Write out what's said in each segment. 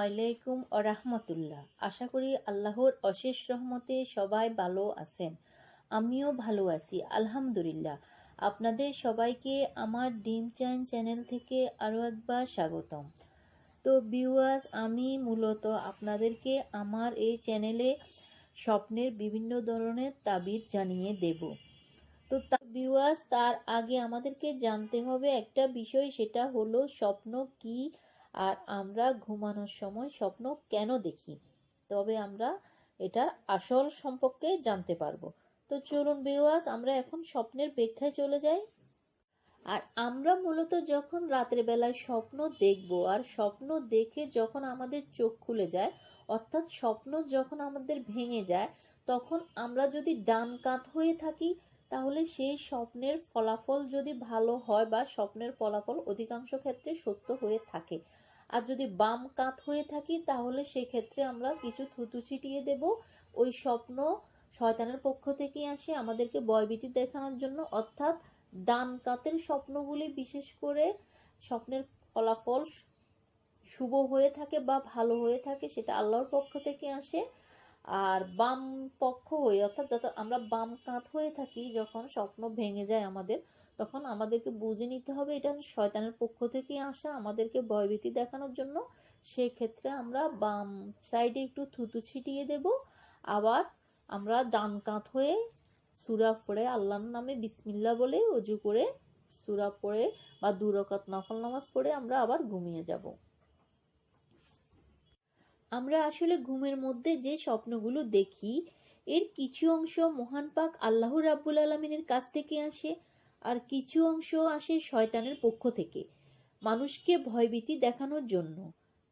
আলাইকুম ওয়া রাহমাতুল্লাহ। আশা করি আল্লাহর অশেষ রহমতে সবাই ভালো আছেন। আমিও ভালো আছি আলহামদুলিল্লাহ। আপনাদের সবাইকে আমার ড্রিম চাইন চ্যানেল থেকে আরও একবার স্বাগতম। তো ভিউয়ার্স, আমি মূলত আপনাদেরকে আমার এই চ্যানেলে স্বপ্নের বিভিন্ন ধরনের তাবিজ জানিয়ে দেব। তো ভিউয়ার্স, তার আগে আমাদেরকে জানতে হবে একটা বিষয়, সেটা হলো স্বপ্ন কি আর আমরা ঘুমানোর সময় স্বপ্ন কেন দেখি, তবে আমরা এটার আসল সম্পর্কে জানতে পারবো। তো চলুন ভিউয়ার্স, আমরা এখন স্বপ্নের ব্যাখ্যায় চলে যাই। আর আমরা মূলত যখন রাতের বেলায় স্বপ্ন দেখব আর স্বপ্ন দেখে যখন আমাদের চোখ খুলে যায়, অর্থাৎ স্বপ্ন যখন আমাদের ভেঙে যায়, তখন আমরা যদি ডান কাত হয়ে থাকি তাহলে সেই স্বপ্নের ফলাফল যদি ভালো হয় বা স্বপ্নের ফলাফল অধিকাংশ ক্ষেত্রে সত্য হয়ে থাকে। আর যদি বাম কাত হয়ে থাকি তাহলে সেই ক্ষেত্রে আমরা কিছু থুতু ছিটিয়ে দেব। ওই স্বপ্ন শয়তানের পক্ষ থেকে আসে আমাদেরকে ভয়ভীতি দেখানোর জন্য। অর্থাৎ ডান কাতের স্বপ্নগুলি বিশেষ করে স্বপ্নের ফলাফল শুভ হয়ে থাকে বা ভালো হয়ে থাকে, সেটা আল্লাহর পক্ষ থেকে আসে। আর বাম পক্ষ হয়ে, অর্থাৎ যত আমরা বাম কাত হয়ে থাকি যখন স্বপ্ন ভেঙে যায় আমাদের, তখন আমাদেরকে বুঝে নিতে হবে এটা শয়তানের পক্ষ থেকে আসা আমাদেরকে ভয়ভীতি দেখানোর জন্য। সেই ক্ষেত্রে আমরা বাম সাইডে একটু থুতু ছিটিয়ে দেব। আবার আমরা ডান কাত হয়ে সূরা পড়ে আল্লাহর নামে বিসমিল্লাহ বলে ওযু করে সূরা পড়ে বা 2 রাকাত নফল নামাজ পড়ে আমরা আবার ঘুমিয়ে যাব। আমরা আসলে ঘুমের মধ্যে যে স্বপ্নগুলো দেখি এর কিছু অংশ মহান পাক আল্লাহ রাব্বুল আলামিনের কাছ থেকে আসে, আর কিছু অংশ আসে শয়তানের পক্ষ থেকে মানুষকে ভয়ভীতি দেখানোর জন্য।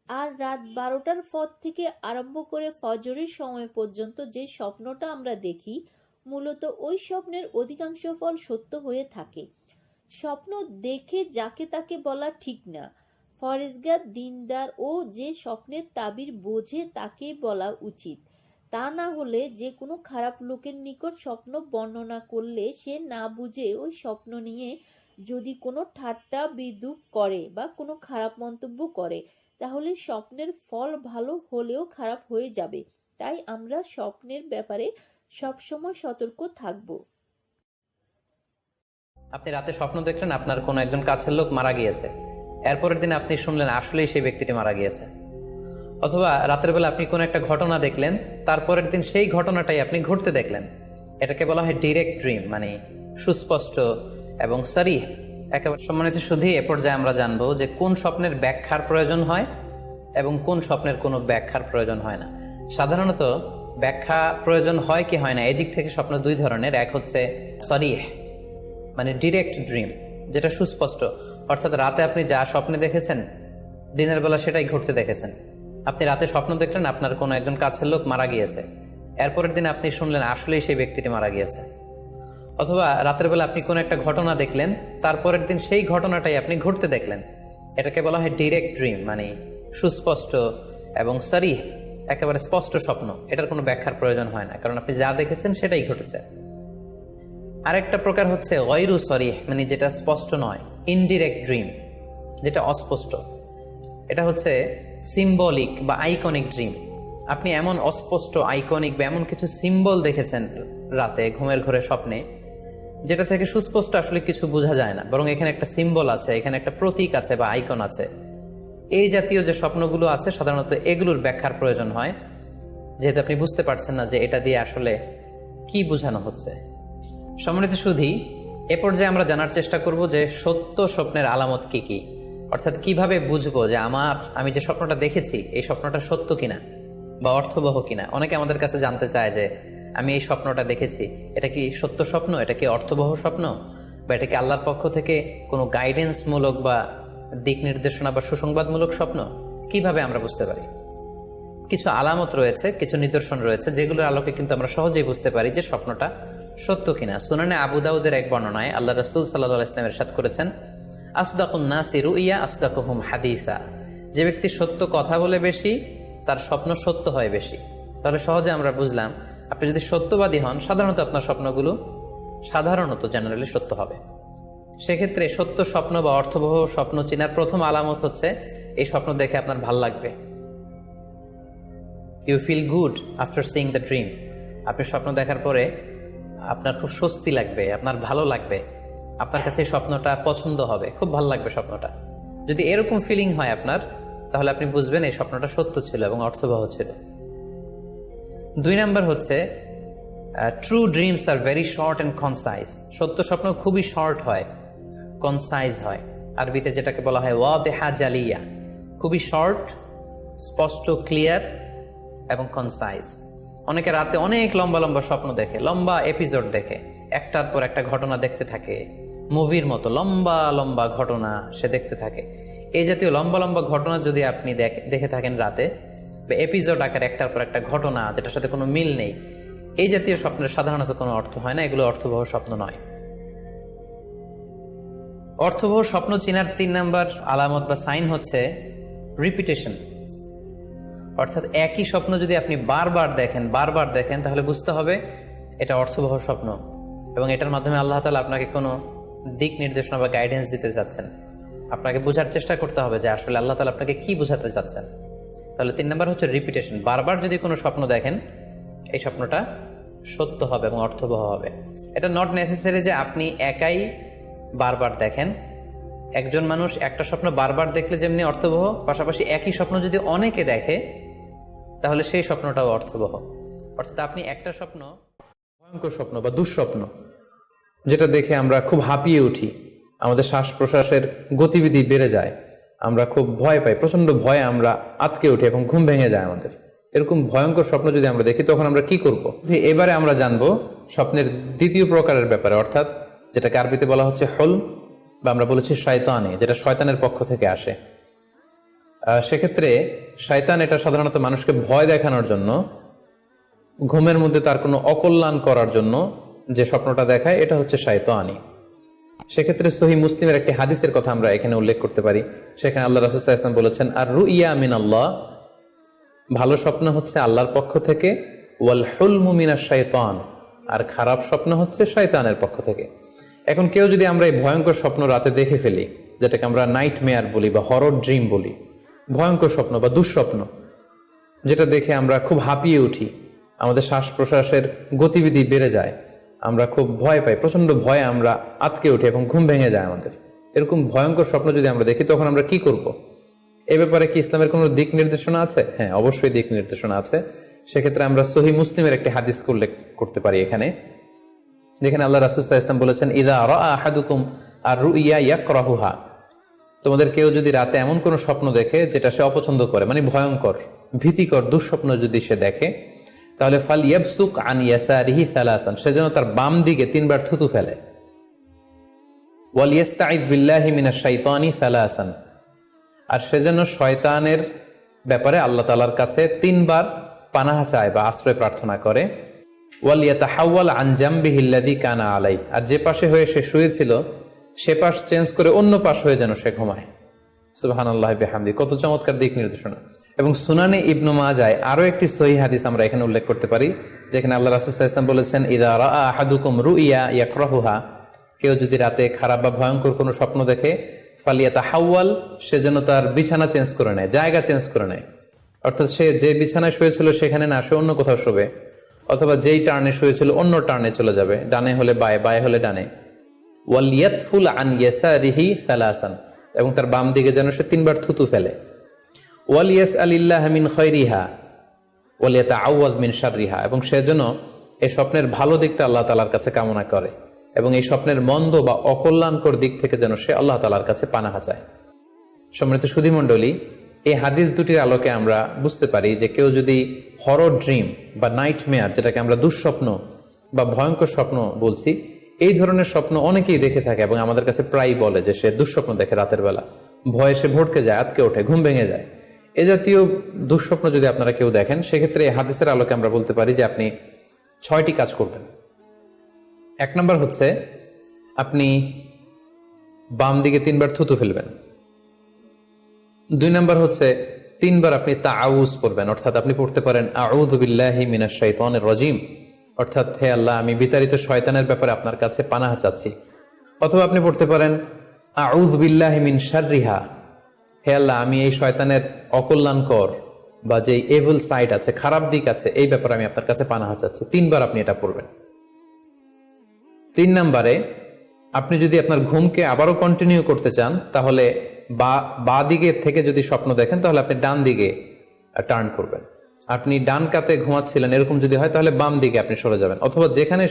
আর রাত 12টার পর থেকে আরম্ভ করে ফজরের সময় পর্যন্ত যে স্বপ্নটা আমরা দেখি, মূলত ওই স্বপ্নের অধিকাংশ ফল সত্য হয়ে থাকে। স্বপ্ন দেখে যাকে তাকে বলা ঠিক না। ফরেজগার, দিনদার ও যে স্বপ্নের তাবির বোঝে তাকে বলা উচিত। তা না হলে যে কোনো খারাপ লোকের নিকট স্বপ্ন বর্ণনা করলে সে না বুঝে ওই স্বপ্ন নিয়ে যদি কোনো ঠাট্টা বিদ্রূপ করে বা কোনো খারাপ মন্তব্য করে, তাহলে স্বপ্নের ফল ভালো হলেও খারাপ হয়ে যাবে। তাই আমরা স্বপ্নের ব্যাপারে সবসময় সতর্ক থাকব। আপনি রাতে স্বপ্ন দেখলেন আপনার কোনো একজন কাছের লোক মারা গিয়েছে, এরপরের দিন আপনি শুনলেন আসলেই সেই ব্যক্তিটি মারা গিয়েছে। অথবা রাতের বেলা আপনি কোনো একটা ঘটনা দেখলেন, তারপরের দিন সেই ঘটনাটাই আপনি ঘটতে দেখলেন। এটাকে বলা হয় ডিরেক্ট ড্রিম, মানে সুস্পষ্ট এবং সারিহ। একেবারে সম্মানিত শুধু এ পর্যায়ে আমরা জানবো যে কোন স্বপ্নের ব্যাখ্যার প্রয়োজন হয় এবং কোন স্বপ্নের কোনো ব্যাখ্যার প্রয়োজন হয় না। সাধারণত ব্যাখ্যা প্রয়োজন হয় কি হয় না এদিক থেকে স্বপ্ন দুই ধরনের। এক হচ্ছে সারিহ, মানে ডিরেক্ট ড্রিম, যেটা সুস্পষ্ট, অর্থাৎ রাতে আপনি যা স্বপ্নে দেখেছেন দিনের বেলা সেটাই ঘটতে দেখেছেন। আপনি রাতে স্বপ্ন দেখলেন আপনার কোনো একজন কাছের লোক মারা গিয়েছে, এরপরের দিন আপনি শুনলেন আসলেই সেই ব্যক্তিটি মারা গিয়েছে। অথবা রাতের বেলা আপনি কোনো একটা ঘটনা দেখলেন, তারপরের দিন সেই ঘটনাটাই আপনি ঘটতে দেখলেন। এটাকে বলা হয় ডিরেক্ট ড্রিম, মানে সুস্পষ্ট এবং সারিহ, একেবারে স্পষ্ট স্বপ্ন। এটার কোনো ব্যাখ্যার প্রয়োজন হয় না, কারণ আপনি যা দেখেছেন সেটাই ঘটেছে। আরেকটা প্রকার হচ্ছে গয়রু সরিহ, মানে যেটা স্পষ্ট নয়, ইনডিরেক্ট ড্রিম, যেটা অস্পষ্ট। এটা হচ্ছে সিম্বলিক বা আইকনিক ড্রিম। আপনি এমন অস্পষ্ট আইকনিক বা এমন কিছু সিম্বল দেখেছেন রাতে ঘুমের ঘরে স্বপ্নে, যেটা থেকে সুস্পষ্ট আসলে কিছু বোঝা যায় না, বরং এখানে একটা সিম্বল আছে, এখানে একটা প্রতীক আছে বা আইকন আছে। এই জাতীয় যে স্বপ্নগুলো আছে সাধারণত এগুলোর ব্যাখ্যার প্রয়োজন হয়, যেহেতু আপনি বুঝতে পারছেন না যে এটা দিয়ে আসলে কি বোঝানো হচ্ছে। সম্মানিত সুধী, এ পর্যায়ে আমরা জানার চেষ্টা করব যে সত্য স্বপ্নের আলামত কি কি, অর্থাৎ কিভাবে বুঝবো যে আমি যে স্বপ্নটা দেখেছি এই স্বপ্নটা সত্য কিনা বা অর্থবহ কিনা। অনেকে আমাদের কাছে জানতে চায় যে আমি এই স্বপ্নটা দেখেছি, এটা কি সত্য স্বপ্ন, এটা কি অর্থবহ স্বপ্ন, বা এটা কি আল্লাহর পক্ষ থেকে কোনো গাইডেন্স মূলক বা দিক নির্দেশনা বা সুসংবাদমূলক স্বপ্ন। কিভাবে আমরা বুঝতে পারি? কিছু আলামত রয়েছে, কিছু নিদর্শন রয়েছে, যেগুলোর আলোকে কিন্তু আমরা সহজেই বুঝতে পারি যে স্বপ্নটা সত্য কিনা। সুনানে আবু দাউদের এক বর্ণনায় আল্লাহ রাসূল সাল্লাল্লাহু আলাইহি ওয়াসাল্লাম ইরশাদ করেছেন, আসদাকুন নাসি রুইয়া আসদাকুহুম হাদিসা। যে ব্যক্তি সত্য কথা বলে বেশি, তার স্বপ্ন সত্য হয় বেশি। তাহলে সহজে আমরা বুঝলাম, আপনি যদি সত্যবাদী হন সাধারণত আপনার স্বপ্নগুলো জেনারেলি সত্য হবে। সেক্ষেত্রে সত্য স্বপ্ন বা অর্থবহ স্বপ্ন চেনার প্রথম আলামত হচ্ছে এই স্বপ্ন দেখে আপনার ভাল লাগবে। You feel good after seeing the dream. আপনি স্বপ্ন দেখার পরে আপনার খুব স্বস্তি লাগবে, আপনার ভালো লাগবে, আপনার কাছে এই স্বপ্নটা পছন্দ হবে, খুব ভালো লাগবে স্বপ্নটা। যদি এরকম ফিলিং হয় আপনার, তাহলে আপনি বুঝবেন এই স্বপ্নটা সত্য ছিল এবং অর্থবহ ছিল। 2 নাম্বার হচ্ছে true dreams are very short and concise. সত্য স্বপ্ন খুবই শর্ট হয়, কনসাইজ হয়। আরবিতে যেটাকে বলা হয় ওয়াদেহা জালিয়া, খুবই শর্ট, স্পষ্ট, ক্লিয়ার এবং কনসাইজ। অনেকে রাতে অনেক লম্বা লম্বা স্বপ্ন দেখে, লম্বা এপিসোড দেখে, একটার পর একটা ঘটনা দেখতে থাকে, মুভির মতো লম্বা লম্বা ঘটনা সে দেখতে থাকে। এই জাতীয় লম্বা লম্বা ঘটনা যদি আপনি দেখে থাকেন রাতে, বা এপিসোড আকারে একটার পর একটা ঘটনা যেটার সাথে কোনো মিল নেই, এই জাতীয় স্বপ্নের সাধারণত কোনো অর্থ হয় না, এগুলো অর্থবহ স্বপ্ন নয়। অর্থবহ স্বপ্ন চেনার 3 নাম্বার আলামত বা সাইন হচ্ছে রিপিটেশন। অর্থাৎ একই স্বপ্ন যদি আপনি বারবার দেখেন তাহলে বুঝতে হবে এটা অর্থবহ স্বপ্ন, এবং এটার মাধ্যমে আল্লাহ তাআলা আপনাকে কোনো দিক নির্দেশনা বা গাইডেন্স দিতে চাচ্ছেন। আপনাকে বোঝার চেষ্টা করতে হবে যে আসলে আল্লাহ তাআলা আপনাকে কি বোঝাতে চাচ্ছেন। তাহলে 3 নাম্বার হচ্ছে রিপিটেশন। বারবার যদি কোনো স্বপ্ন দেখেন, এই স্বপ্নটা সত্য হবে এবং অর্থবহ হবে। এটা নট নেসেসারি যে আপনি একাই বারবার দেখেন। একজন মানুষ একটা স্বপ্ন বারবার দেখলে যেমনি অর্থবহ, পাশাপাশি একই স্বপ্ন যদি অনেকে দেখে তাহলে সেই স্বপ্নটাও অর্থবহ। অর্থাৎ আপনি একটা স্বপ্ন, ভয়ঙ্কর স্বপ্ন বা দুঃস্বপ্ন, যেটা দেখে আমরা খুব হাঁপিয়ে উঠি, আমাদের শ্বাস প্রশ্বাসের গতিবিধি বেড়ে যায়, আমরা খুব ভয় পাই, প্রচন্ড ভয়ে আমরা আটকে উঠি এবং ঘুম ভেঙে যায় আমাদের, এরকম ভয়ঙ্কর স্বপ্ন যদি আমরা দেখি তখন আমরা কি করব? এবারে আমরা জানবো স্বপ্নের দ্বিতীয় প্রকারের ব্যাপারে, অর্থাৎ যেটাকে আরবিতে বলা হচ্ছে হলম, বা আমরা বলেছি শয়তানি, যেটা শয়তানের পক্ষ থেকে আসে। সেক্ষেত্রে শয়তান এটা সাধারণত মানুষকে ভয় দেখানোর জন্য, ঘুমের মধ্যে তার কোনো অকল্যাণ করার জন্য যে স্বপ্নটা দেখায়, এটা হচ্ছে শয়তানি। সেক্ষেত্রে সহিহ মুসলিমের একটি হাদিসের কথা আমরা এখানে উল্লেখ করতে পারি। সেখানে আল্লাহ রাসূল সাল্লাল্লাহু আলাইহি ওয়াসাল্লাম বলেছেন, আর রুইয়া মিন আল্লাহ, ভালো স্বপ্ন হচ্ছে আল্লাহর পক্ষ থেকে, ওয়াল হুলমু মিনাশ শাইতান, আর খারাপ স্বপ্ন হচ্ছে শয়তানের পক্ষ থেকে। এখন কেউ যদি আমরা এই ভয়ঙ্কর স্বপ্ন রাতে দেখে ফেলি, যেটাকে আমরা নাইট মেয়ার বলি বা হরর ড্রিম বলি, ভয়ঙ্কর স্বপ্ন বা দুঃস্বপ্ন, যেটা দেখে আমরা খুব হাঁপিয়ে উঠি, আমাদের শ্বাস প্রশ্বাসের গতিবিধি বেড়ে যায়, আমরা খুব ভয় পাই, প্রচন্ড ভয়ে আমরা আটকে উঠি এবং ঘুম ভেঙে যায় আমাদের, এরকম ভয়ঙ্কর স্বপ্ন যদি আমরা দেখি তখন আমরা কি করব? এ ব্যাপারে কি ইসলামের কোনো দিক নির্দেশনা আছে? হ্যাঁ, অবশ্যই দিক নির্দেশনা আছে। সেক্ষেত্রে আমরা সহিহ মুসলিমের একটি হাদিস উল্লেখ করতে পারি এখানে, যেখানে আল্লাহ রাসূল সাল্লাল্লাহু আলাইহি ওয়াসাল্লাম বলেছেন, ইযা রাআ আহাদুকুম আর-রুইয়া ইয়াকরাহুহা, তোমাদের কেউ যদি রাতে এমন কোন স্বপ্ন দেখে যেটা সে অপছন্দ করে, মানে ভয়ঙ্কর, ভীতিকর দুঃস্বপ্ন যদি সে দেখে, তাহলে ফালইয়াবসুক আন ইয়াসারিহি সালাসান, সে যেন তার বাম দিকে 3 বার থুতু ফেলে। ওয়াল ইস্তাঈদ বিল্লাহি মিনাশ শাইতানি সালাসান, আর সে যেন শয়তানের ব্যাপারে আল্লাহ তাআলার কাছে 3 বার পানাহ চায় বা আশ্রয় প্রার্থনা করে। ওয়াল ইয়াতাহাওয়াল আন জামবিহি আল্লাযী কানা আলাই, আর যে পাশে হয়ে সে শুয়েছিল সে পাশ চেঞ্জ করে অন্য পাশ হয়ে যেন সে ঘুমায়। সুবহানাল্লাহি ওয়া বিহামদি, কত চমৎকার দিক নির্দেশনা। এবং সুনানে ইবনু মাজায় আরো একটি সহিহ হাদিস আমরা এখানে উল্লেখ করতে পারি, যেখানে আল্লাহ রাসূল সাল্লাল্লাহু আলাইহি ওয়াসাল্লাম বলেছেন, ইযা রাআ আহাদুকুম রুইয়া ইয়াকরাহুহা, কেউ যদি রাতে খারাপ বা ভয়ঙ্কর কোনো স্বপ্ন দেখে, ফালিয়াতাহাওয়াল, সে যেন তার বিছানা চেঞ্জ করে নেয়, জায়গা চেঞ্জ করে নেয়। অর্থাৎ সে যে বিছানায় শুয়েছিল সেখানে না, সে অন্য কোথাও শোবে, অথবা যেই টার্নে শুয়েছিল অন্য টার্নে চলে যাবে, ডানে হলে বায়ে, বায়ে হলে ডানে। ওয়াল ইয়াতফুল আন ইয়াসারিহি সালাসান, এবং তার বাম দিকে যেন সে 3 বার থুতু ফেলে। ওয়াল ইয়াসআলিল্লাহা মিন খায়রিহা ওয়াল ইয়াতাআওয়ায মিন শাররিহা, এবং সে যেন এই স্বপ্নের ভালো দিকটা আল্লাহ তাআলার কাছে কামনা করে, এবং এই স্বপ্নের মন্দ বা অকল্যাণকর দিক থেকে যেন সে আল্লাহ তাআলার কাছে পানাহ চায়। সম্মানিত সুধীমণ্ডলী, এই হাদিস দুটির আলোকে আমরা বুঝতে পারি যে কেউ যদি হরর ড্রিম বা নাইট মেয়ার, যেটাকে আমরা দুঃস্বপ্ন বা ভয়ঙ্কর স্বপ্ন বলছি, এই ধরনের স্বপ্ন অনেকেই দেখে থাকে এবং আমাদের কাছে প্রায় বলে যে সে দুঃস্বপ্ন দেখে রাতের বেলা, ভয়ে সে ভটকে যায়, আটকে ওঠে, ঘুম ভেঙে যায়। এ জাতীয় দুঃস্বপ্ন যদি আপনারা কেউ দেখেন, সেক্ষেত্রে এই হাদিসের আলোকে আমরা বলতে পারি যে আপনি 6টি কাজ করবেন। 1 নম্বর হচ্ছে আপনি বাম দিকে 3 বার থুতু ফেলবেন। 2 নম্বর হচ্ছে 3 বার আপনি তাআউজ পড়বেন, অর্থাৎ আপনি পড়তে পারেন আউযু বিল্লাহি মিনাশ শাইতানির রাজিম, অর্থাৎ হে আল্লাহ, আমি বিতাড়িত শয়তানের ব্যাপারে আপনার কাছে পানাহ চাচ্ছি। অথবা আপনি পড়তে পারেন আউযু বিল্লাহি মিন শাররিহা, হে আল্লাহ, আমি এই শয়তানের অকল্যাণকর বা যে এভিল সাইড আছে, খারাপ দিক আছে, এই ব্যাপারে আমি আপনার কাছে পানাহ চাচ্ছি। 3 বার আপনি এটা পড়বেন। 3 নম্বরে, আপনি যদি আপনার ঘুমকে আবারও কন্টিনিউ করতে চান, তাহলে বা দিকে থেকে যদি স্বপ্ন দেখেন, তাহলে আপনি ডান দিকে টার্ন করবেন। আপনি ডান কাতে ঘুমাচ্ছিলেন, এরকম যদি হয়, তাহলে বাম দিকে আপনি সরে যাবেন, অথবা যেখানে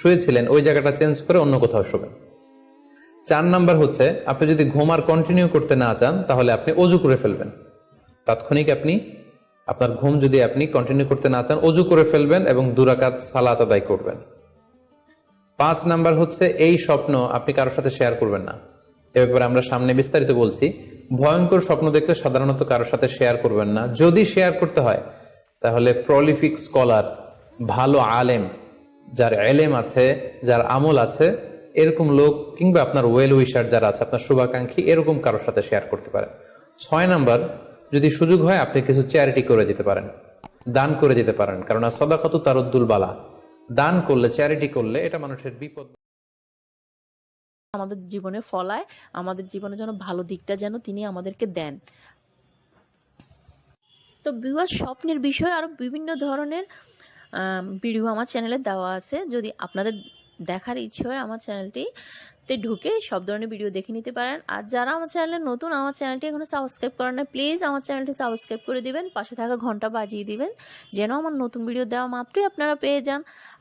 শুয়েছিলেন ওই জায়গাটা চেঞ্জ করে অন্য কোথাও শোবেন। 4 নাম্বার হচ্ছে, আপনি যদি ঘুম আর কন্টিনিউ করতে না চান, তাহলে আপনি অজু করে ফেলবেন। তাৎক্ষণিক আপনি আপনার ঘুম যদি আপনি কন্টিনিউ করতে না চান, অজু করে ফেলবেন এবং 2 রাকাত সালাত আদায় করবেন। 5 নাম্বার হচ্ছে, এই স্বপ্ন আপনি কারোর সাথে শেয়ার করবেন না। এ ব্যাপারে আমরা সামনে বিস্তারিত বলছি। ভয়ঙ্কর স্বপ্ন দেখলে সাধারণত কারোর সাথে শেয়ার করবেন না। যদি শেয়ার করতে হয়, তাহলে প্রলিফিক স্কলার, ভালো আলেম, যার এলেম আছে, যার আমল আছে, এরকম লোক, কিংবা আপনার ওয়েল উইশার যারা আছে, আপনার শুভাকাঙ্ক্ষী, এরকম কারোর সাথে শেয়ার করতে পারেন। 6 নাম্বার, যদি সুযোগ হয় আপনি কিছু চ্যারিটি করে দিতে পারেন, দান করে দিতে পারেন, কারণ সাদাকাতু তারুদ্দুল বালা। দান করলে, চ্যারিটি করলে এটা মানুষের বিপদ আমাদের জীবনে ফলায়, আমাদের জীবনে যেন ভালো দিকটা যেন তিনি আমাদেরকে দেন। তো ভিউয়ার্স, স্বপ্নের বিষয়ে আরও বিভিন্ন ধরনের ভিডিও আমার চ্যানেলে দেওয়া আছে। যদি আপনাদের দেখার ইচ্ছে হয়, আমার চ্যানেলটিতে ঢুকে সব ধরনের ভিডিও দেখে নিতে পারেন। আর যারা আমার চ্যানেলে নতুন, আমার চ্যানেলটি এখনো সাবস্ক্রাইব করেন না, প্লিজ আমার চ্যানেলটি সাবস্ক্রাইব করে দিবেন, পাশে থাকা ঘন্টা বাজিয়ে দিবেন, যেন আমার নতুন ভিডিও দেওয়া মাত্রই আপনারা পেয়ে যান।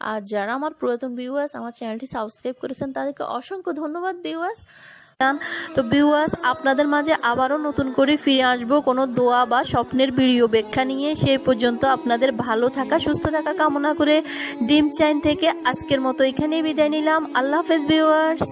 আর যারা আমার পুরাতন ভিউয়ার্স আমার চ্যানেলটি সাবস্ক্রাইব করেছেন, তাদেরকে অসংখ্য ধন্যবাদ ভিউয়ার্স। তো ভিউয়ার্স, আপনাদের মাঝে আবারও নতুন করে ফিরে আসবো কোনো দোয়া বা স্বপ্নের ভিডিও ব্যাখ্যা নিয়ে। সেই পর্যন্ত আপনাদের ভালো থাকা, সুস্থ থাকা কামনা করে ড্রিম চাইন থেকে আজকের মতো এখানেই বিদায় নিলাম। আল্লাহ হাফেজ ভিউয়ার্স।